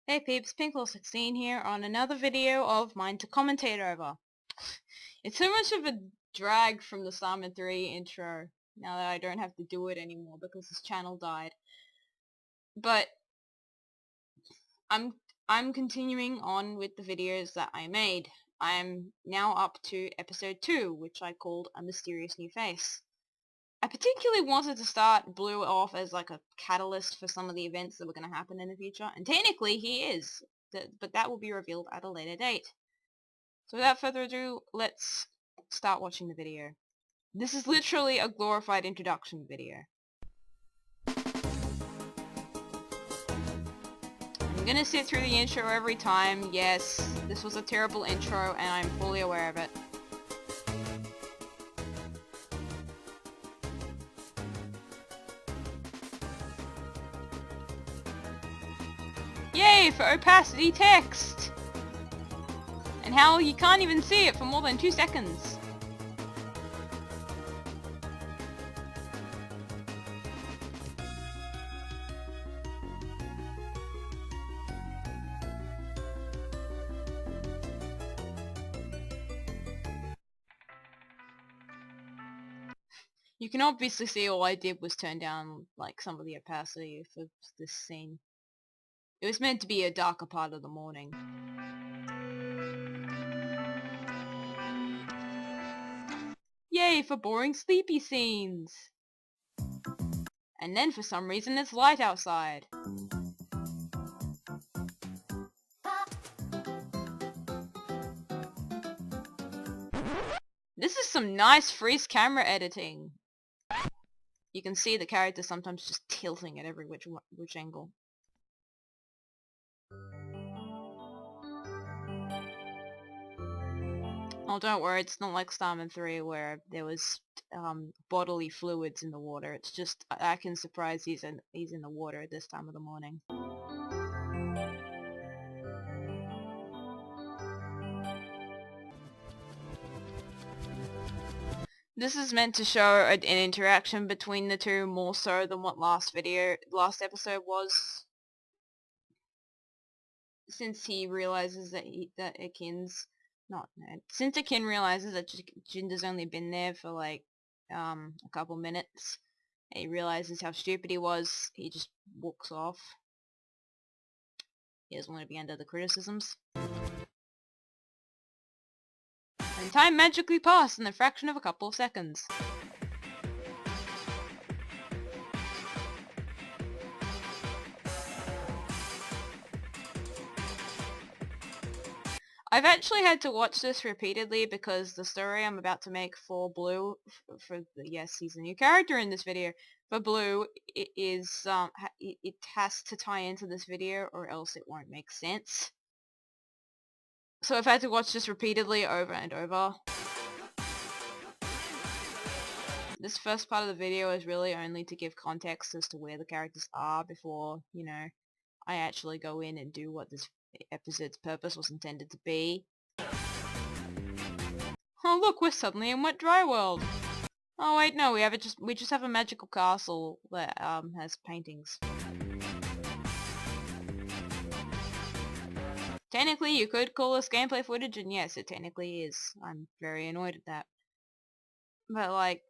Hey peeps, Pinklaw16 here on another video of mine to commentate over. It's so much of a drag from the Salmon 3 intro, now that I don't have to do it anymore because this channel died. But I'm continuing on with the videos that I made. I'm now up to episode 2, which I called A Mysterious New Face. I particularly wanted to start Blue off as like a catalyst for some of the events that were going to happen in the future, and technically he is, but that will be revealed at a later date. So without further ado, let's start watching the video. This is literally a glorified introduction video. I'm gonna sit through the intro every time. Yes, this was a terrible intro and I'm fully aware of it. Yay for opacity text! And how you can't even see it for more than 2 seconds. You can obviously see all I did was turn down like some of the opacity for this scene. It was meant to be a darker part of the morning. Yay for boring sleepy scenes! And then for some reason it's light outside. This is some nice freeze camera editing. You can see the character sometimes just tilting at every which angle. Oh, don't worry, it's not like Starman 3 where there was bodily fluids in the water. It's just I can surprise he's in the water at this time of the morning. This is meant to show an interaction between the two more so than what last episode was. Since he realizes that since Akin realizes that Jinder's only been there for like a couple minutes, and he realizes how stupid he was, he just walks off. He doesn't want to be under the criticisms. And time magically passed in the fraction of a couple of seconds. I've actually had to watch this repeatedly because the story I'm about to make for Blue, yes, he's a new character in this video. For Blue, it has to tie into this video or else it won't make sense. So I've had to watch this repeatedly over and over. This first part of the video is really only to give context as to where the characters are before, you know, I actually go in and do what this episode's purpose was intended to be. Oh look, we're suddenly in Wet Dry World. Oh wait, no, we just have a magical castle that has paintings. Technically, you could call this gameplay footage, and yes, it technically is. I'm very annoyed at that. But like,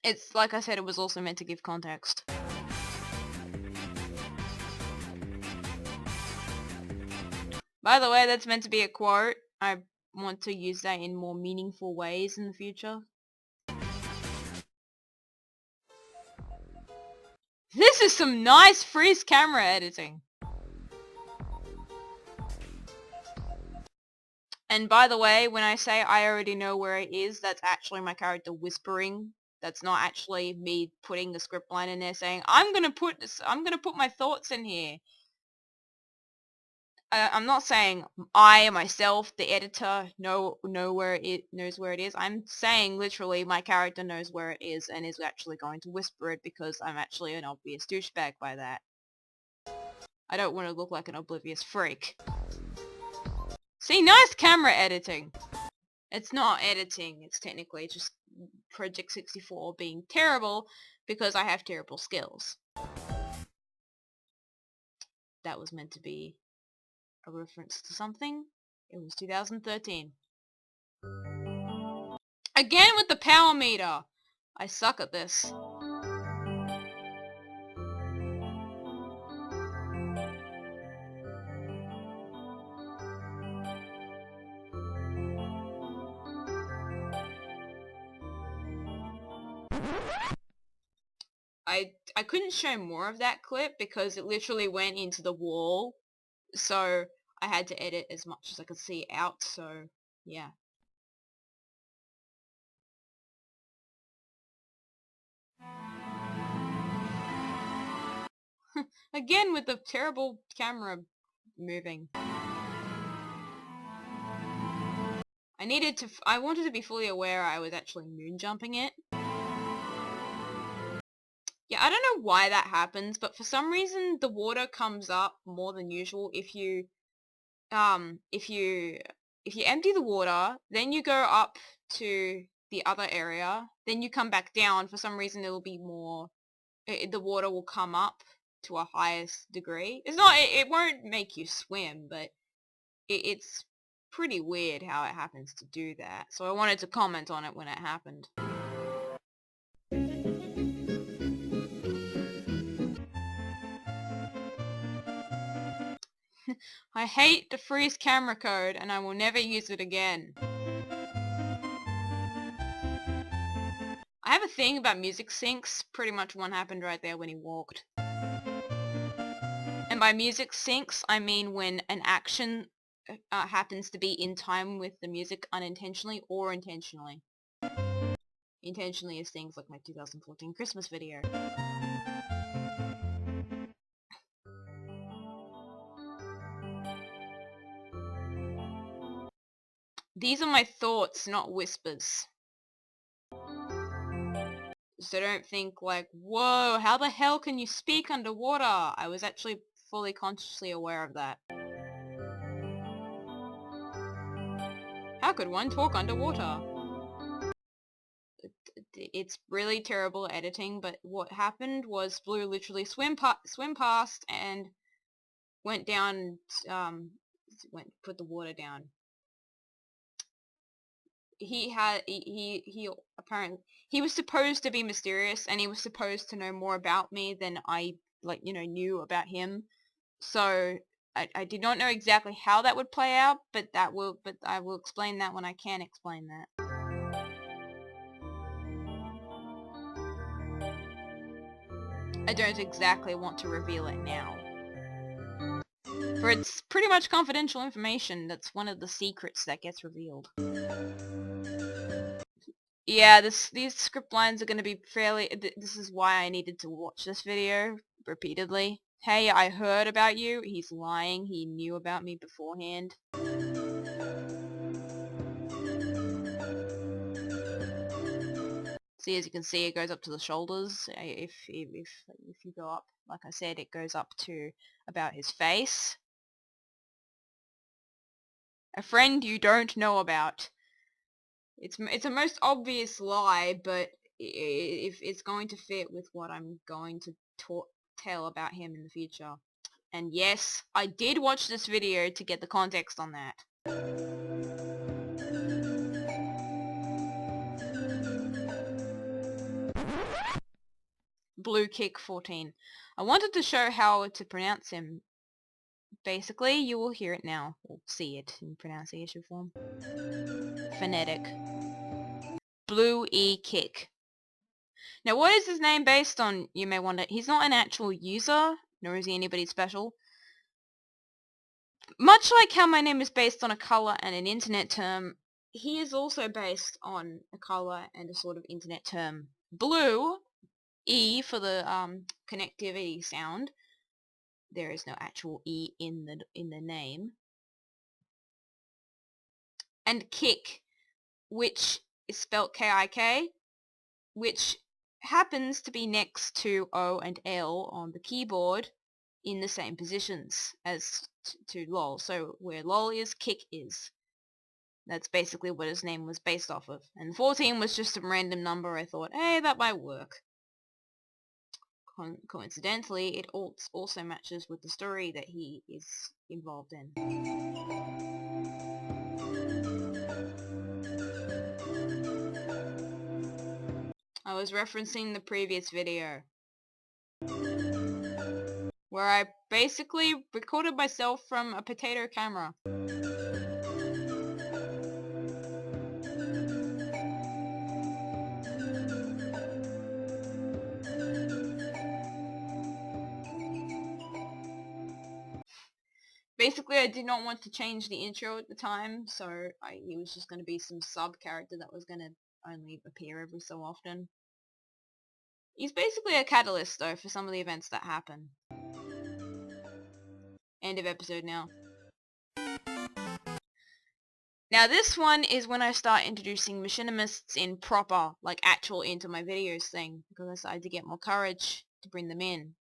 it's like I said, it was also meant to give context. By the way, that's meant to be a quote. I want to use that in more meaningful ways in the future. This is some nice freeze camera editing. And by the way, when I say I already know where it is, that's actually my character whispering. That's not actually me putting the script line in there saying, I'm gonna put my thoughts in here. I'm not saying I myself, the editor, knows where it is. I'm saying literally my character knows where it is and is actually going to whisper it because I'm actually an obvious douchebag by that. I don't want to look like an oblivious freak. See, nice camera editing. It's not editing, it's technically just Project 64 being terrible because I have terrible skills. that was meant to be a reference to something. It was 2013. Again with the power meter! I suck at this. I couldn't show more of that clip because it literally went into the wall, so I had to edit as much as I could see out, so yeah. Again with the terrible camera moving. I wanted to be fully aware I was actually moon jumping it. Yeah, I don't know why that happens, but for some reason the water comes up more than usual if you empty the water, then you go up to the other area, then you come back down. For some reason it'll be more, the water will come up to a highest degree. It won't make you swim, but it's pretty weird how it happens to do that. So I wanted to comment on it when it happened. I hate the freeze camera code and I will never use it again. I have a thing about music syncs. Pretty much one happened right there when he walked. And by music syncs, I mean when an action happens to be in time with the music unintentionally or intentionally. Intentionally is things like my 2014 Christmas video. These are my thoughts, not whispers. So don't think like, whoa, how the hell can you speak underwater? I was actually fully consciously aware of that. How could one talk underwater? It's really terrible editing, but what happened was Blue literally swim past and went down, put the water down. He apparently, he was supposed to be mysterious and he was supposed to know more about me than I, knew about him. So I did not know exactly how that would play out, but I will explain that when I can explain that. I don't exactly want to reveal it now. For it's pretty much confidential information. That's one of the secrets that gets revealed. Yeah, these script lines are going to be fairly... This is why I needed to watch this video repeatedly. Hey, I heard about you. He's lying. He knew about me beforehand. See, as you can see, it goes up to the shoulders. If you go up, like I said, it goes up to about his face. A friend you don't know about. It's a most obvious lie, but if it's going to fit with what I'm going to tell about him in the future. And yes, I did watch this video to get the context on that. Blue Kick 14. I wanted to show how to pronounce him. Basically, you will hear it now, or see it in pronunciation form. Phonetic. Blue E Kick. Now what is his name based on, you may wonder. He's not an actual user, nor is he anybody special. Much like how my name is based on a colour and an internet term, he is also based on a colour and a sort of internet term. Blue, E for the connectivity sound. There is no actual E in the name. And kick, which is spelt K-I-K, which happens to be next to O and L on the keyboard in the same positions as to lol. So where lol is, kick is. That's basically what his name was based off of. And 14 was just a random number. I thought, hey, that might work. coincidentally, it also matches with the story that he is involved in. I was referencing the previous video, where I basically recorded myself from a potato camera. Basically, I did not want to change the intro at the time, so it was just going to be some sub-character that was going to only appear every so often. He's basically a catalyst, though, for some of the events that happen. End of episode now. Now this one is when I start introducing machinists in proper, like actual into my videos thing, because I decided to get more courage to bring them in.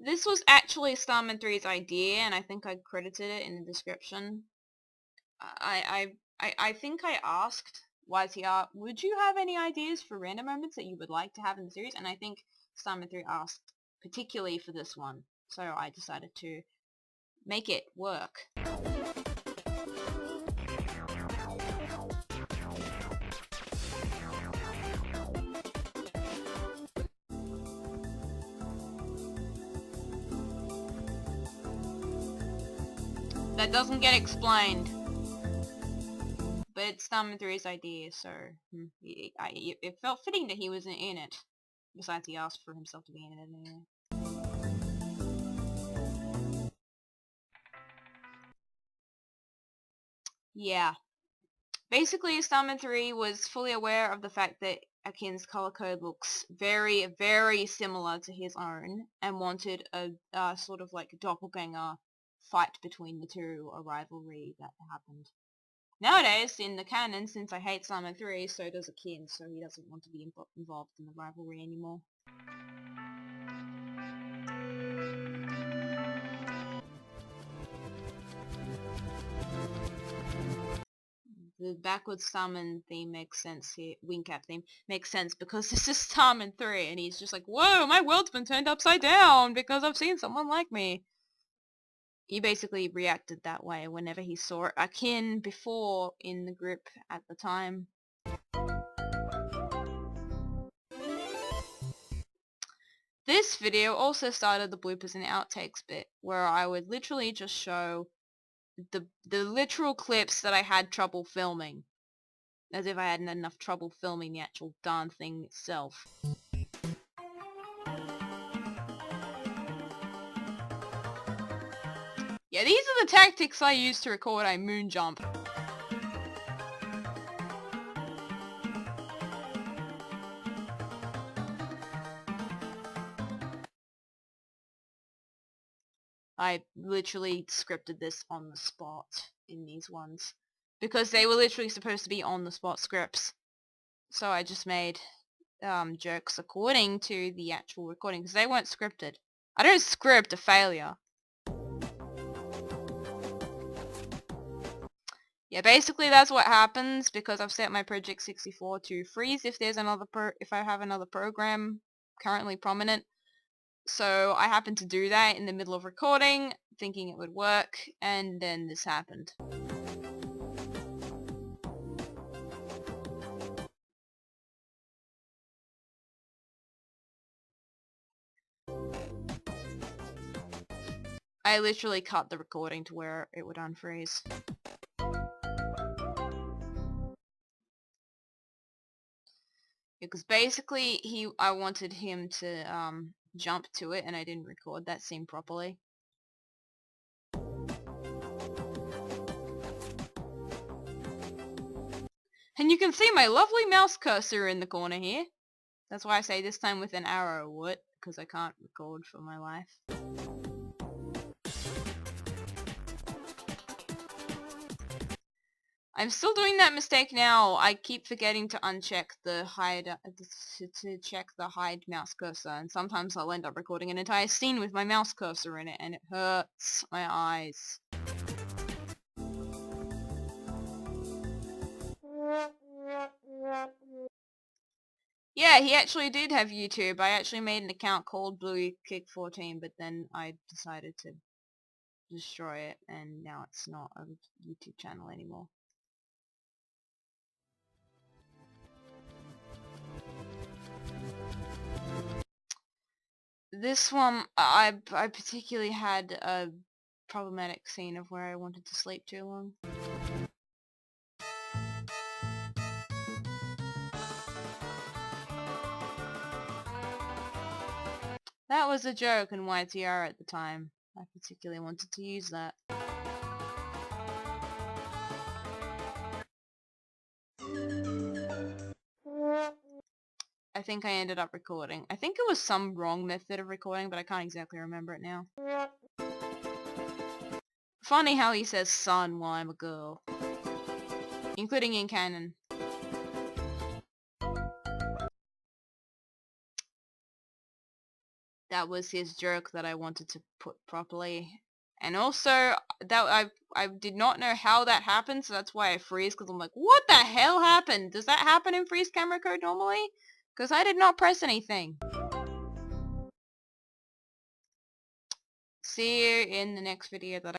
This was actually Starman 3's idea, and I think I credited it in the description. I think I asked YTR, would you have any ideas for random moments that you would like to have in the series? And I think Starman 3 asked particularly for this one, so I decided to make it work. That doesn't get explained, but it's Starman 3's idea, so it felt fitting that he was in it. Besides, he asked for himself to be in it anyway. Yeah. Basically, Starman 3 was fully aware of the fact that Akin's color code looks very, very similar to his own, and wanted a sort of like doppelganger fight between the two, a rivalry that happened. Nowadays, in the canon, since I hate Starman 3, so does Akin, so he doesn't want to be involved in the rivalry anymore. The backwards Starman theme makes sense here. Wingcap theme makes sense because this is Starman 3, and he's just like, whoa, my world's been turned upside down because I've seen someone like me. He basically reacted that way whenever he saw Akin before in the group at the time. This video also started the bloopers and outtakes bit, where I would literally just show the literal clips that I had trouble filming, as if I hadn't had enough trouble filming the actual darn thing itself. Yeah, these are the tactics I use to record a moon jump. I literally scripted this on the spot in these ones, because they were literally supposed to be on the spot scripts. So I just made jokes according to the actual recording, because they weren't scripted. I don't script a failure. Yeah, basically that's what happens, because I've set my Project 64 to freeze if there's if I have another program currently prominent. So I happened to do that in the middle of recording, thinking it would work, and then this happened. I literally cut the recording to where it would unfreeze. Because basically I wanted him to jump to it, and I didn't record that scene properly. And you can see my lovely mouse cursor in the corner here. That's why I say this time with an arrow, what? Because I can't record for my life. I'm still doing that mistake now. I keep forgetting to uncheck the hide, to check the hide mouse cursor, and sometimes I'll end up recording an entire scene with my mouse cursor in it, and it hurts my eyes. Yeah, he actually did have YouTube. I actually made an account called BlueyKick14, but then I decided to destroy it, and now it's not a YouTube channel anymore. This one, I particularly had a problematic scene of where I wanted to sleep too long. That was a joke in YTR at the time. I particularly wanted to use that. I think I ended up recording. I think it was some wrong method of recording, but I can't exactly remember it now. Funny how he says son while I'm a girl. Including in canon. That was his joke that I wanted to put properly. And also, that I did not know how that happened, so that's why I freeze, because I'm like, what the hell happened? Does that happen in freeze camera code normally? Because I did not press anything. See you in the next video that